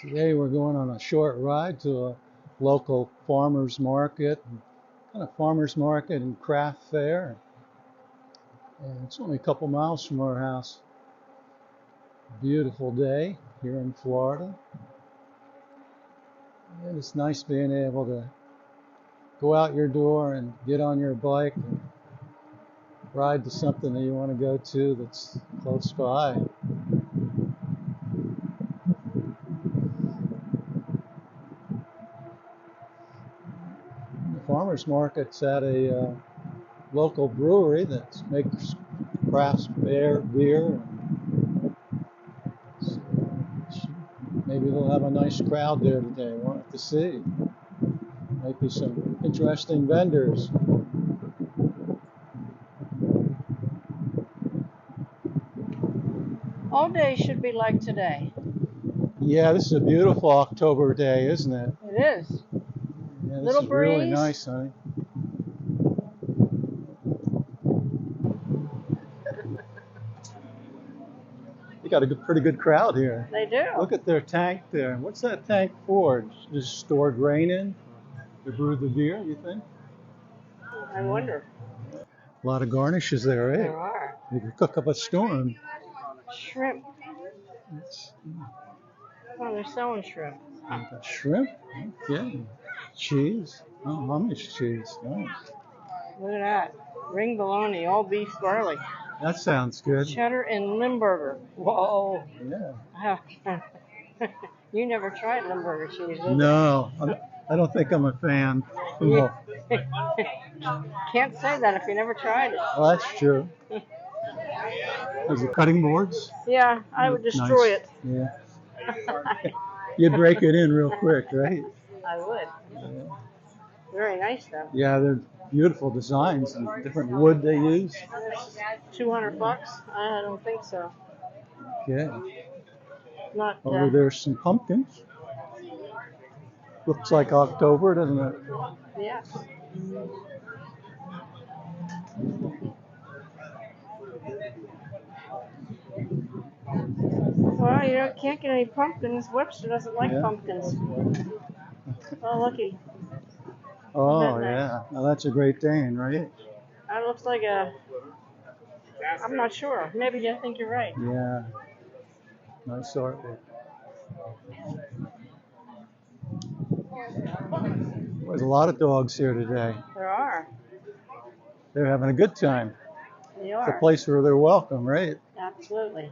Today we're going on a short ride to a local farmer's market, kind of farmer's market and craft fair. And it's only a couple miles from our house. Beautiful day here in Florida. And it's nice being able to go out your door and get on your bike and ride to something that you want to go to that's close by. The farmer's market's at a local brewery that makes craft beer. So maybe they'll have a nice crowd there today. We'll have to see. Might be some interesting vendors. All day should be like today. Yeah, this is a beautiful October day, isn't it? It is. Yeah, this Little is really breeze. nice, honey. They got a pretty good crowd here. They do. Look at their tank there. What's that tank for? Just store grain in to brew the beer, you think? I wonder. A lot of garnishes there, eh? There are. You can cook up a storm. Shrimp. Oh, they're selling shrimp. Shrimp? Okay. Cheese? Oh, Amish cheese. Nice. Look at that. Ring bologna, all beef garlic. That sounds good. Cheddar and Limburger. Whoa. Yeah. You never tried Limburger cheese, did you? No, I don't think I'm a fan. You can't say that if you never tried it. Well, that's true. Is it cutting boards? Yeah, I would destroy Nice. it. Yeah. You'd break it in real quick, right? I would. Yeah. Very nice though. Yeah, they're beautiful designs and different wood they use. $200? I don't think so. Okay. Not. Over there's some pumpkins. Looks like October, doesn't it? Yeah. Well, you can't get any pumpkins. Webster doesn't like pumpkins. Oh, looky. Oh, yeah. Now that's a Great Dane, right? That looks like a... I'm not sure. Maybe I think you're right. Yeah. Nice artwork. There's a lot of dogs here today. There are. They're having a good time. They It's a are. place where they're welcome, right? Absolutely.